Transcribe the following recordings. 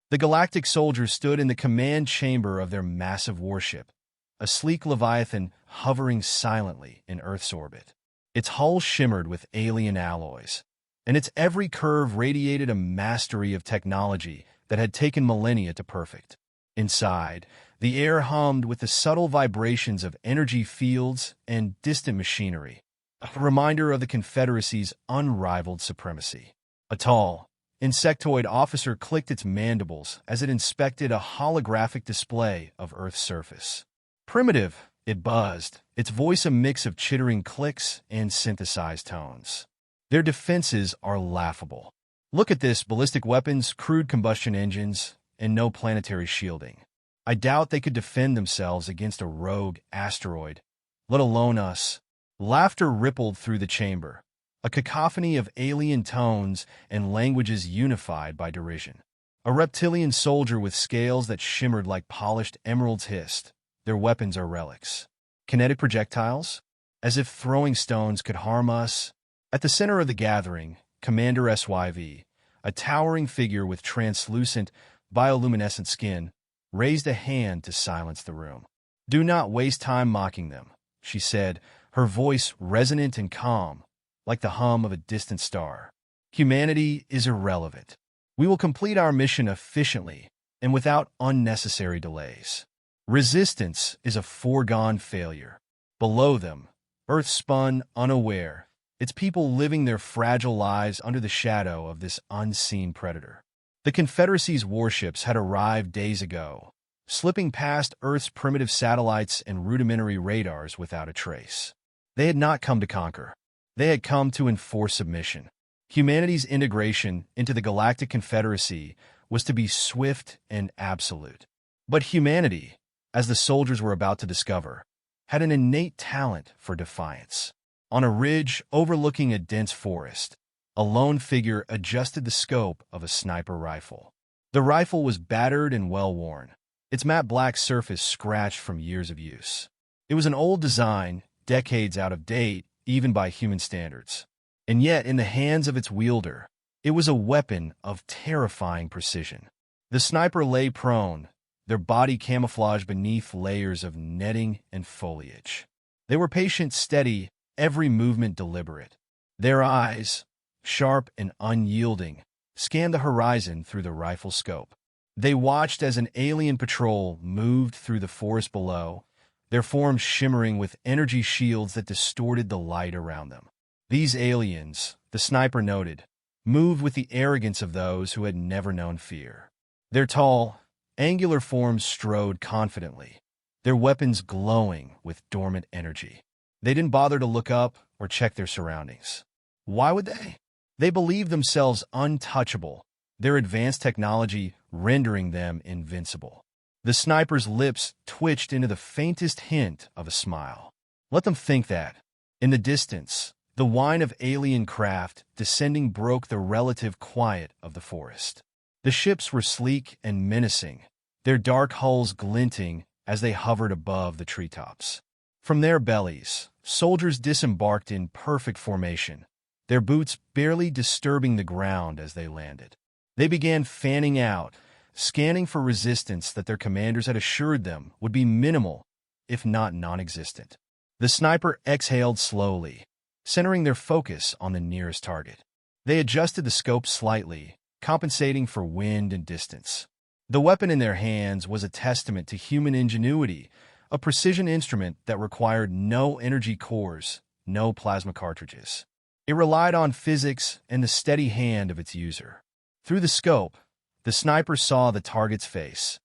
The Galactic soldiers stood in the command chamber of their massive warship, a sleek Leviathan hovering silently in Earth's orbit. Its hull shimmered with alien alloys, and its every curve radiated a mastery of technology that had taken millennia to perfect. Inside, the air hummed with the subtle vibrations of energy fields and distant machinery, a reminder of the Confederacy's unrivaled supremacy. A tall, insectoid officer clicked its mandibles as it inspected a holographic display of Earth's surface. Primitive, it buzzed, its voice a mix of chittering clicks and synthesized tones. Their defenses are laughable. Look at this: ballistic weapons, crude combustion engines, and no planetary shielding. I doubt they could defend themselves against a rogue asteroid, let alone us. Laughter rippled through the chamber, a cacophony of alien tones and languages unified by derision. A reptilian soldier with scales that shimmered like polished emeralds hissed, "Their weapons are relics. Kinetic projectiles? As if throwing stones could harm us." At the center of the gathering, Commander SYV, a towering figure with translucent, bioluminescent skin, raised a hand to silence the room. "Do not waste time mocking them," she said, her voice resonant and calm, like the hum of a distant star. "Humanity is irrelevant. We will complete our mission efficiently and without unnecessary delays. Resistance is a foregone failure." Below them, Earth spun unaware, its people living their fragile lives under the shadow of this unseen predator. The Confederacy's warships had arrived days ago, slipping past Earth's primitive satellites and rudimentary radars without a trace. They had not come to conquer. They had come to enforce submission. Humanity's integration into the Galactic Confederacy was to be swift and absolute. But humanity, as the soldiers were about to discover, had an innate talent for defiance. On a ridge overlooking a dense forest, a lone figure adjusted the scope of a sniper rifle. The rifle was battered and well-worn, its matte black surface scratched from years of use. It was an old design, decades out of date, even by human standards. And yet, in the hands of its wielder, it was a weapon of terrifying precision. The sniper lay prone, their body camouflaged beneath layers of netting and foliage. They were patient, steady, every movement deliberate. Their eyes, sharp and unyielding, scanned the horizon through the rifle scope. They watched as an alien patrol moved through the forest below, their forms shimmering with energy shields that distorted the light around them. These aliens, the sniper noted, moved with the arrogance of those who had never known fear. Their tall, angular forms strode confidently, their weapons glowing with dormant energy. They didn't bother to look up or check their surroundings. Why would they? They believed themselves untouchable, their advanced technology rendering them invincible. The sniper's lips twitched into the faintest hint of a smile. Let them think that. In the distance, the whine of alien craft descending broke the relative quiet of the forest. The ships were sleek and menacing, their dark hulls glinting as they hovered above the treetops. From their bellies, soldiers disembarked in perfect formation, their boots barely disturbing the ground as they landed. They began fanning out, scanning for resistance that their commanders had assured them would be minimal, if not non-existent. The sniper exhaled slowly, centering their focus on the nearest target. They adjusted the scope slightly, compensating for wind and distance. The weapon in their hands was a testament to human ingenuity, a precision instrument that required no energy cores, no plasma cartridges. It relied on physics and the steady hand of its user. Through the scope, the sniper saw the target's face,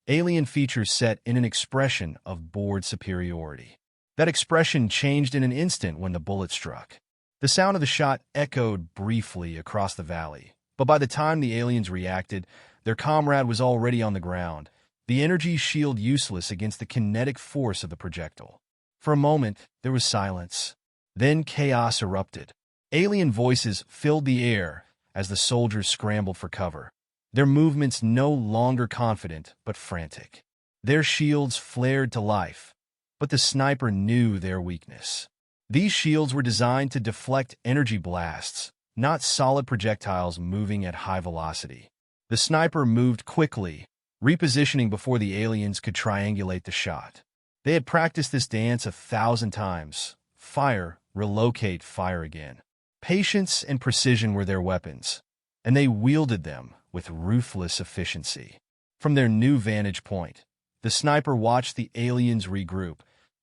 alien features set in an expression of bored superiority. That expression changed in an instant when the bullet struck. The sound of the shot echoed briefly across the valley, but by the time the aliens reacted, their comrade was already on the ground, the energy shield useless against the kinetic force of the projectile. For a moment, there was silence. Then chaos erupted. Alien voices filled the air as the soldiers scrambled for cover, their movements no longer confident but frantic. Their shields flared to life, but the sniper knew their weakness. These shields were designed to deflect energy blasts, not solid projectiles moving at high velocity. The sniper moved quickly, repositioning before the aliens could triangulate the shot. They had practiced this dance 1,000 times. Fire, relocate, fire again. Patience and precision were their weapons, and they wielded them with ruthless efficiency. From their new vantage point, the sniper watched the aliens regroup,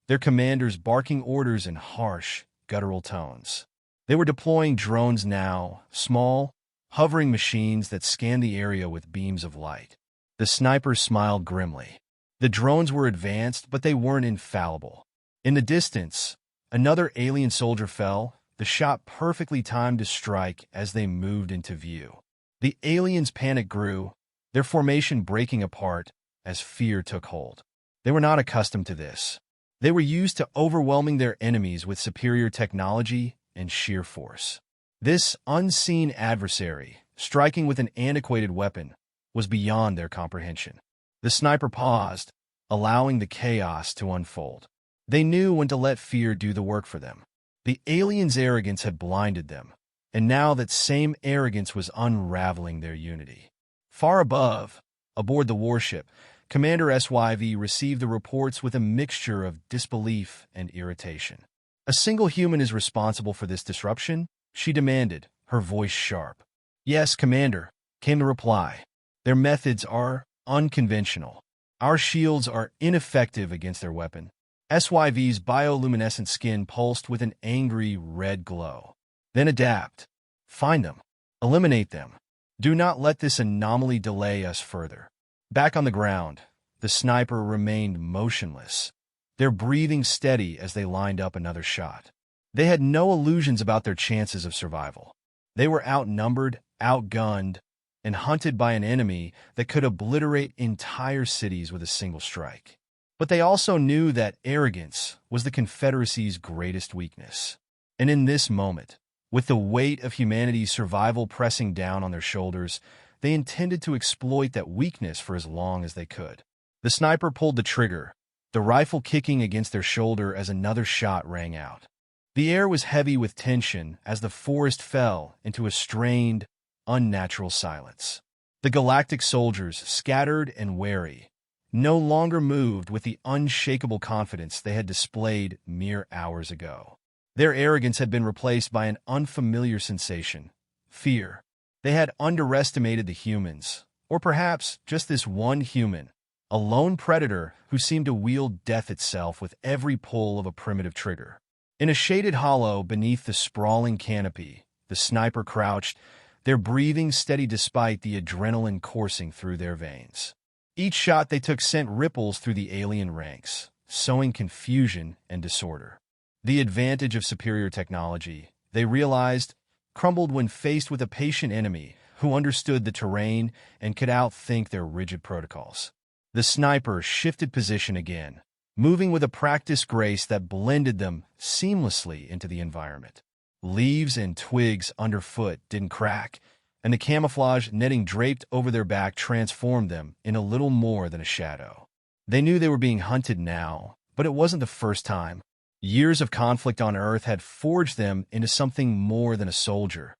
their commanders barking orders in harsh, guttural tones. They were deploying drones now, small, hovering machines that scanned the area with beams of light. The sniper smiled grimly. The drones were advanced, but they weren't infallible. In the distance, another alien soldier fell, the shot perfectly timed to strike as they moved into view. The aliens' panic grew, their formation breaking apart as fear took hold. They were not accustomed to this. They were used to overwhelming their enemies with superior technology and sheer force. This unseen adversary, striking with an antiquated weapon, was beyond their comprehension. The sniper paused, allowing the chaos to unfold. They knew when to let fear do the work for them. The aliens' arrogance had blinded them, and now that same arrogance was unraveling their unity. Far above, aboard the warship, Commander SYV received the reports with a mixture of disbelief and irritation. "A single human is responsible for this disruption?" she demanded, her voice sharp. "Yes, Commander," came the reply. "Their methods are unconventional. Our shields are ineffective against their weapon." SYV's bioluminescent skin pulsed with an angry red glow. "Then adapt. Find them. Eliminate them. Do not let this anomaly delay us further." Back on the ground, the sniper remained motionless, their breathing steady as they lined up another shot. They had no illusions about their chances of survival. They were outnumbered, outgunned, and hunted by an enemy that could obliterate entire cities with a single strike. But they also knew that arrogance was the Confederacy's greatest weakness. And in this moment, with the weight of humanity's survival pressing down on their shoulders, they intended to exploit that weakness for as long as they could. The sniper pulled the trigger, the rifle kicking against their shoulder as another shot rang out. The air was heavy with tension as the forest fell into a strained, unnatural silence. The Galactic soldiers, scattered and wary, no longer moved with the unshakable confidence they had displayed mere hours ago. Their arrogance had been replaced by an unfamiliar sensation: fear. They had underestimated the humans, or perhaps just this one human, a lone predator who seemed to wield death itself with every pull of a primitive trigger. In a shaded hollow beneath the sprawling canopy, the sniper crouched, their breathing steady despite the adrenaline coursing through their veins. Each shot they took sent ripples through the alien ranks, sowing confusion and disorder. The advantage of superior technology, they realized, crumbled when faced with a patient enemy who understood the terrain and could outthink their rigid protocols. The sniper shifted position again, moving with a practiced grace that blended them seamlessly into the environment. Leaves and twigs underfoot didn't crack, and the camouflage netting draped over their back transformed them in a little more than a shadow. They knew they were being hunted now, but it wasn't the first time. Years of conflict on Earth had forged them into something more than a soldier.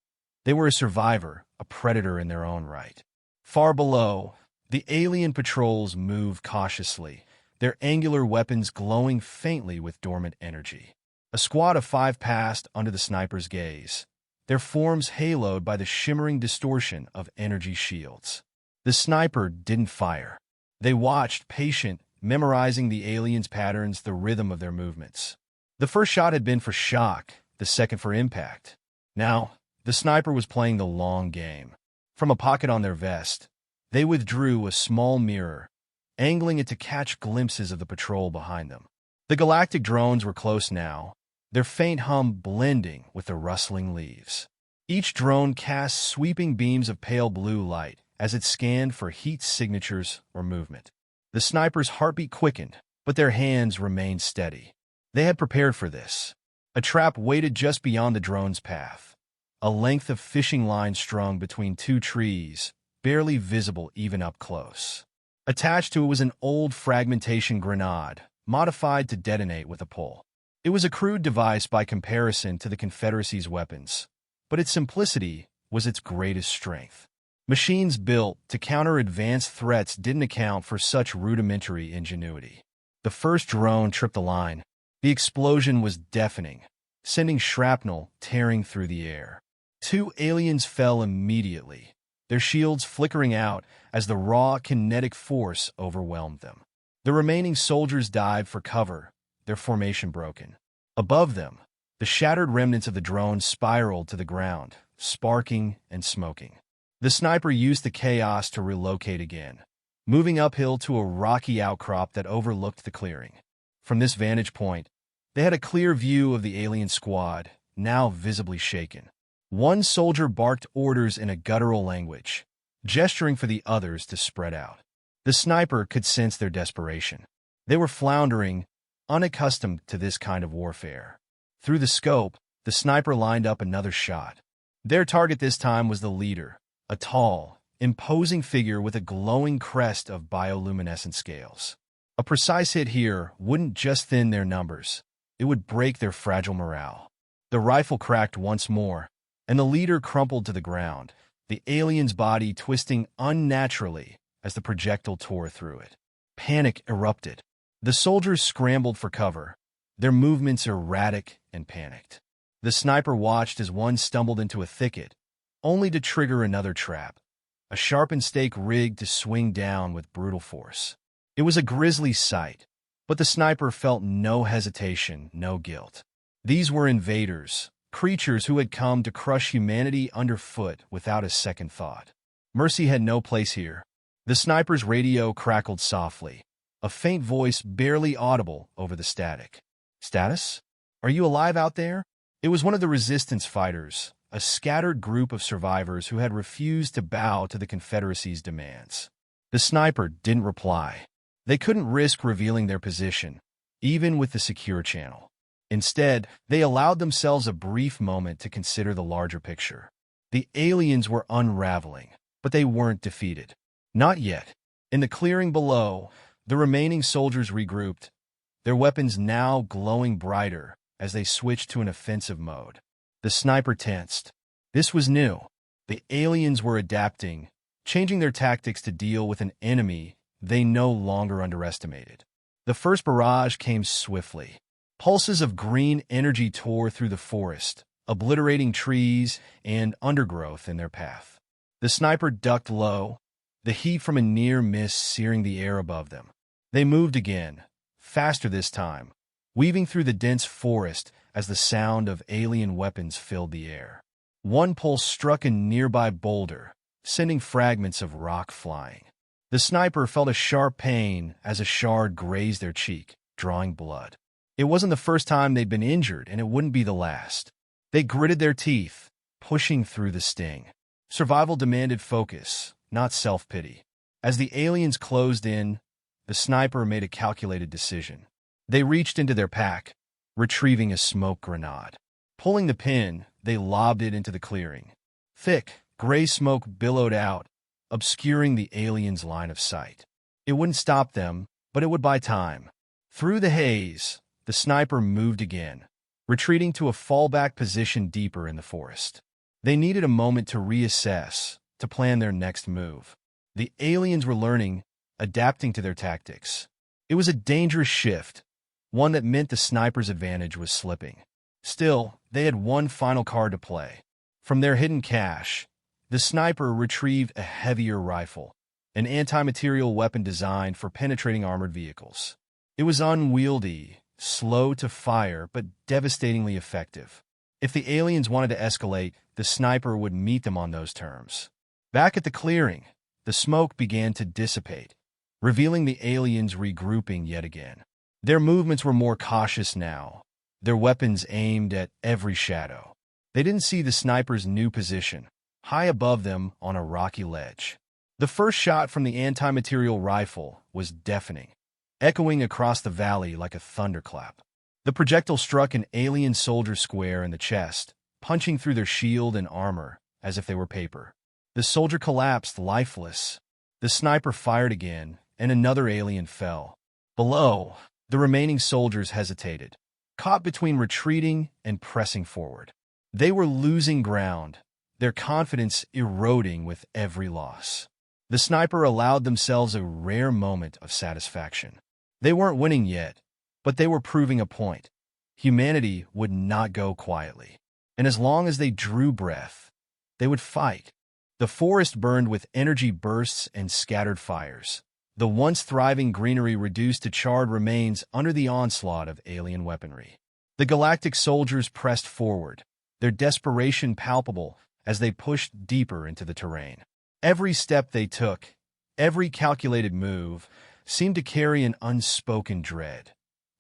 They were a survivor, a predator in their own right. Far below, the alien patrols moved cautiously, their angular weapons glowing faintly with dormant energy. A squad of 5 passed under the sniper's gaze, their forms haloed by the shimmering distortion of energy shields. The sniper didn't fire. They watched, patient, memorizing the aliens' patterns, the rhythm of their movements. The first shot had been for shock, the second for impact. Now, the sniper was playing the long game. From a pocket on their vest, they withdrew a small mirror, angling it to catch glimpses of the patrol behind them. The Galactic drones were close now, their faint hum blending with the rustling leaves. Each drone cast sweeping beams of pale blue light as it scanned for heat signatures or movement. The sniper's heartbeat quickened, but their hands remained steady. They had prepared for this. A trap waited just beyond the drone's path, a length of fishing line strung between 2 trees, barely visible even up close. Attached to it was an old fragmentation grenade, modified to detonate with a pull. It was a crude device by comparison to the Confederacy's weapons, but its simplicity was its greatest strength. Machines built to counter advanced threats didn't account for such rudimentary ingenuity. The first drone tripped the line. The explosion was deafening, sending shrapnel tearing through the air. 2 aliens fell immediately, their shields flickering out as the raw kinetic force overwhelmed them. The remaining soldiers dived for cover, their formation broken. Above them, the shattered remnants of the drone spiraled to the ground, sparking and smoking. The sniper used the chaos to relocate again, moving uphill to a rocky outcrop that overlooked the clearing. From this vantage point, they had a clear view of the alien squad, now visibly shaken. One soldier barked orders in a guttural language, gesturing for the others to spread out. The sniper could sense their desperation. They were floundering, unaccustomed to this kind of warfare. Through the scope, the sniper lined up another shot. Their target this time was the leader, a tall, imposing figure with a glowing crest of bioluminescent scales. A precise hit here wouldn't just thin their numbers, it would break their fragile morale. The rifle cracked once more, and the leader crumpled to the ground, the alien's body twisting unnaturally as the projectile tore through it. Panic erupted. The soldiers scrambled for cover, their movements erratic and panicked. The sniper watched as one stumbled into a thicket, only to trigger another trap, a sharpened stake rigged to swing down with brutal force. It was a grisly sight, but the sniper felt no hesitation, no guilt. These were invaders, creatures who had come to crush humanity underfoot without a second thought. Mercy had no place here. The sniper's radio crackled softly, a faint voice barely audible over the static. "Status? Are you alive out there?" It was one of the resistance fighters, a scattered group of survivors who had refused to bow to the Confederacy's demands. The sniper didn't reply. They couldn't risk revealing their position, even with the secure channel. Instead, they allowed themselves a brief moment to consider the larger picture. The aliens were unraveling, but they weren't defeated. Not yet. In the clearing below, the remaining soldiers regrouped, their weapons now glowing brighter as they switched to an offensive mode. The sniper tensed. This was new. The aliens were adapting, changing their tactics to deal with an enemy they no longer underestimated. The first barrage came swiftly. Pulses of green energy tore through the forest, obliterating trees and undergrowth in their path. The sniper ducked low, the heat from a near miss searing the air above them. They moved again, faster this time, weaving through the dense forest as the sound of alien weapons filled the air. One pulse struck a nearby boulder, sending fragments of rock flying. The sniper felt a sharp pain as a shard grazed their cheek, drawing blood. It wasn't the first time they'd been injured, and it wouldn't be the last. They gritted their teeth, pushing through the sting. Survival demanded focus, not self-pity. As the aliens closed in, the sniper made a calculated decision. They reached into their pack, retrieving a smoke grenade. Pulling the pin, they lobbed it into the clearing. Thick, gray smoke billowed out, obscuring the aliens' line of sight. It wouldn't stop them, but it would buy time. Through the haze, the sniper moved again, retreating to a fallback position deeper in the forest. They needed a moment to reassess, to plan their next move. The aliens were learning, adapting to their tactics. It was a dangerous shift, one that meant the sniper's advantage was slipping. Still, they had one final card to play. From their hidden cache, the sniper retrieved a heavier rifle, an anti-material weapon designed for penetrating armored vehicles. It was unwieldy, slow to fire, but devastatingly effective. If the aliens wanted to escalate, the sniper would meet them on those terms. Back at the clearing, the smoke began to dissipate, revealing the aliens regrouping yet again. Their movements were more cautious now, their weapons aimed at every shadow. They didn't see the sniper's new position, high above them on a rocky ledge. The first shot from the anti-material rifle was deafening, echoing across the valley like a thunderclap. The projectile struck an alien soldier square in the chest, punching through their shield and armor as if they were paper. The soldier collapsed lifeless. The sniper fired again, and another alien fell. Below, the remaining soldiers hesitated, caught between retreating and pressing forward. They were losing ground, their confidence eroding with every loss. The sniper allowed themselves a rare moment of satisfaction. They weren't winning yet, but they were proving a point. Humanity would not go quietly. And as long as they drew breath, they would fight. The forest burned with energy bursts and scattered fires. The once thriving greenery reduced to charred remains under the onslaught of alien weaponry. The galactic soldiers pressed forward, their desperation palpable as they pushed deeper into the terrain. Every step they took, every calculated move, seemed to carry an unspoken dread,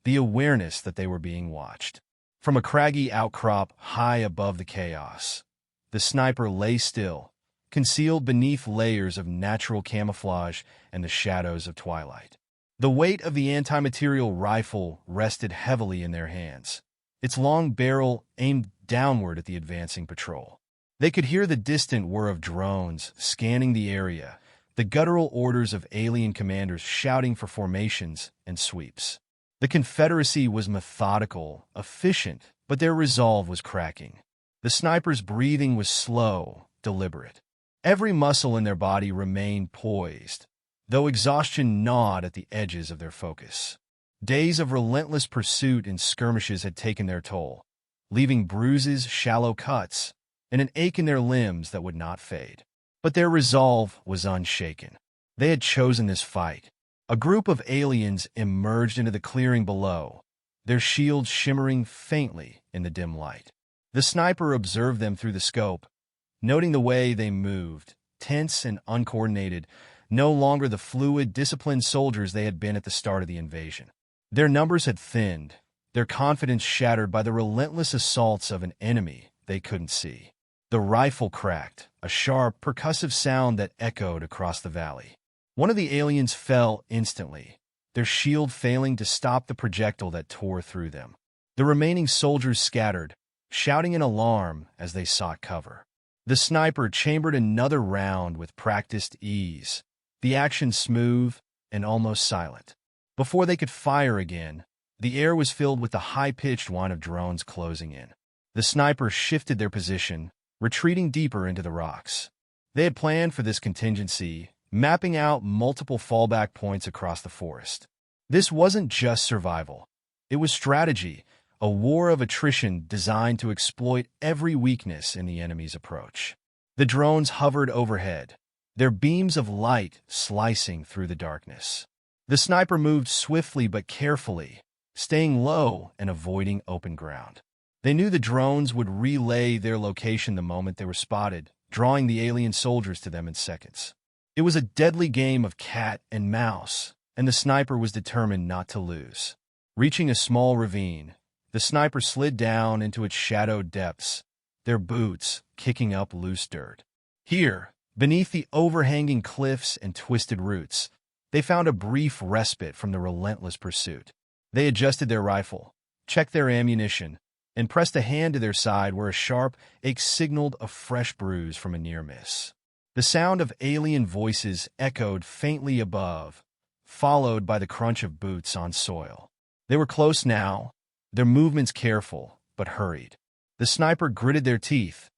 the awareness that they were being watched. From a craggy outcrop high above the chaos, the sniper lay still, concealed beneath layers of natural camouflage and the shadows of twilight. The weight of the anti-material rifle rested heavily in their hands, its long barrel aimed downward at the advancing patrol. They could hear the distant whir of drones scanning the area, the guttural orders of alien commanders shouting for formations and sweeps. The Confederacy was methodical, efficient, but their resolve was cracking. The sniper's breathing was slow, deliberate. Every muscle in their body remained poised, though exhaustion gnawed at the edges of their focus. Days of relentless pursuit and skirmishes had taken their toll, leaving bruises, shallow cuts, and an ache in their limbs that would not fade. But their resolve was unshaken. They had chosen this fight. A group of aliens emerged into the clearing below, their shields shimmering faintly in the dim light. The sniper observed them through the scope, noting the way they moved, tense and uncoordinated, no longer the fluid, disciplined soldiers they had been at the start of the invasion. Their numbers had thinned, their confidence shattered by the relentless assaults of an enemy they couldn't see. The rifle cracked, a sharp, percussive sound that echoed across the valley. One of the aliens fell instantly, their shield failing to stop the projectile that tore through them. The remaining soldiers scattered, shouting in alarm as they sought cover. The sniper chambered another round with practiced ease, the action smooth and almost silent. Before they could fire again, the air was filled with the high-pitched whine of drones closing in. The snipers shifted their position, retreating deeper into the rocks. They had planned for this contingency, mapping out multiple fallback points across the forest. This wasn't just survival. It was strategy, a war of attrition designed to exploit every weakness in the enemy's approach. The drones hovered overhead, their beams of light slicing through the darkness. The sniper moved swiftly but carefully, staying low and avoiding open ground. They knew the drones would relay their location the moment they were spotted, drawing the alien soldiers to them in seconds. It was a deadly game of cat and mouse, and the sniper was determined not to lose. Reaching a small ravine, the sniper slid down into its shadowed depths, their boots kicking up loose dirt. Here, beneath the overhanging cliffs and twisted roots, they found a brief respite from the relentless pursuit. They adjusted their rifle, checked their ammunition, and pressed a hand to their side where a sharp ache signaled a fresh bruise from a near miss. The sound of alien voices echoed faintly above, followed by the crunch of boots on soil. They were close now, their movements careful but hurried. The sniper gritted their teeth,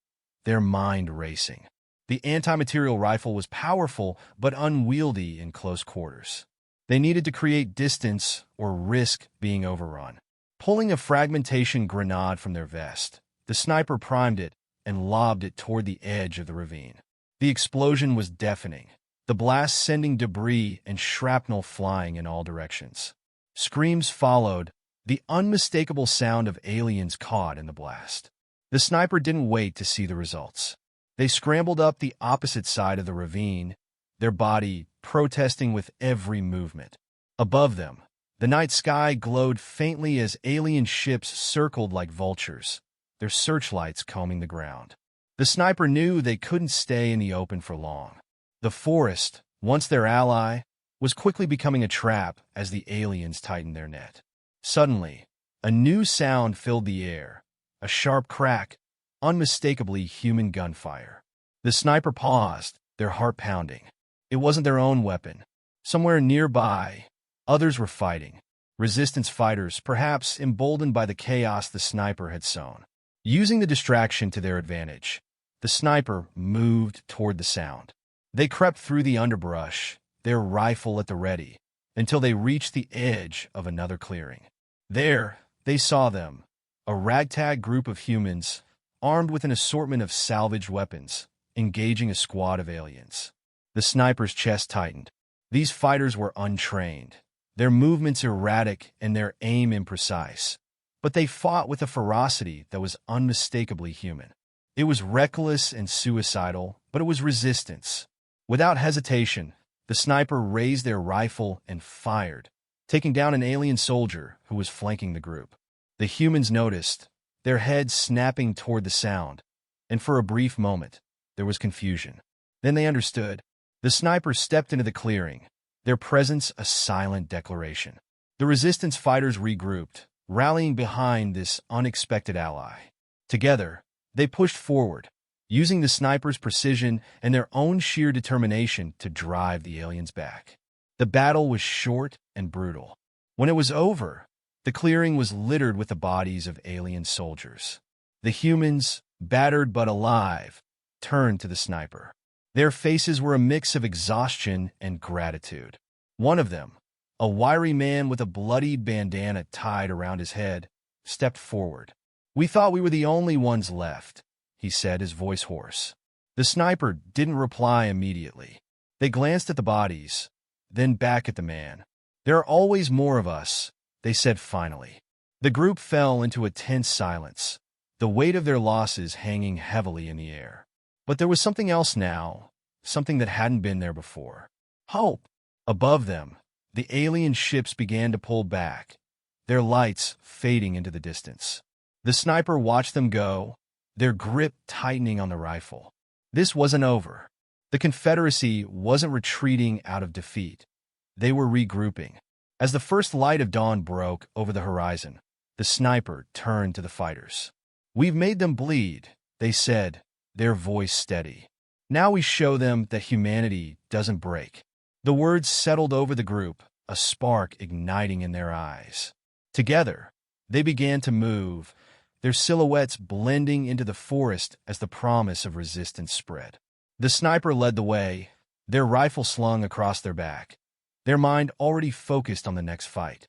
their mind racing. The anti-material rifle was powerful but unwieldy in close quarters. They needed to create distance or risk being overrun. Pulling a fragmentation grenade from their vest, the sniper primed it and lobbed it toward the edge of the ravine. The explosion was deafening, the blast sending debris and shrapnel flying in all directions. Screams followed, the unmistakable sound of aliens caught in the blast. The sniper didn't wait to see the results. They scrambled up the opposite side of the ravine, their body protesting with every movement. Above them, the night sky glowed faintly as alien ships circled like vultures, their searchlights combing the ground. The sniper knew they couldn't stay in the open for long. The forest, once their ally, was quickly becoming a trap as the aliens tightened their net. Suddenly, a new sound filled the air, a sharp crack, unmistakably human gunfire. The sniper paused, their heart pounding. It wasn't their own weapon. Somewhere nearby, others were fighting. Resistance fighters, perhaps emboldened by the chaos the sniper had sown. Using the distraction to their advantage, The sniper moved toward the sound. They crept through the underbrush, their rifle at the ready, until they reached the edge of another clearing. There, they saw them, a ragtag group of humans, armed with an assortment of salvaged weapons, engaging a squad of aliens. The sniper's chest tightened. These fighters were untrained, their movements erratic and their aim imprecise. But they fought with a ferocity that was unmistakably human. It was reckless and suicidal, but it was resistance. Without hesitation, the sniper raised their rifle and fired, taking down an alien soldier who was flanking the group. The humans noticed, their heads snapping toward the sound, and for a brief moment, there was confusion. Then they understood. The sniper stepped into the clearing, their presence a silent declaration. The resistance fighters regrouped, rallying behind this unexpected ally. Together, they pushed forward, using the sniper's precision and their own sheer determination to drive the aliens back. The battle was short and brutal. When it was over, the clearing was littered with the bodies of alien soldiers. The humans, battered but alive, turned to the sniper. Their faces were a mix of exhaustion and gratitude. One of them, a wiry man with a bloodied bandana tied around his head, stepped forward. "We thought we were the only ones left," he said, his voice hoarse. The sniper didn't reply immediately. They glanced at the bodies, then back at the man. "There are always more of us," they said finally. The group fell into a tense silence, the weight of their losses hanging heavily in the air. But there was something else now, something that hadn't been there before. Hope. Above them, the alien ships began to pull back, their lights fading into the distance. The sniper watched them go, their grip tightening on the rifle. This wasn't over. The Confederacy wasn't retreating out of defeat. They were regrouping. As the first light of dawn broke over the horizon, the sniper turned to the fighters. "We've made them bleed," they said, their voice steady. "Now we show them that humanity doesn't break." The words settled over the group, a spark igniting in their eyes. Together, they began to move, their silhouettes blending into the forest as the promise of resistance spread. The sniper led the way, their rifle slung across their back, their mind already focused on the next fight.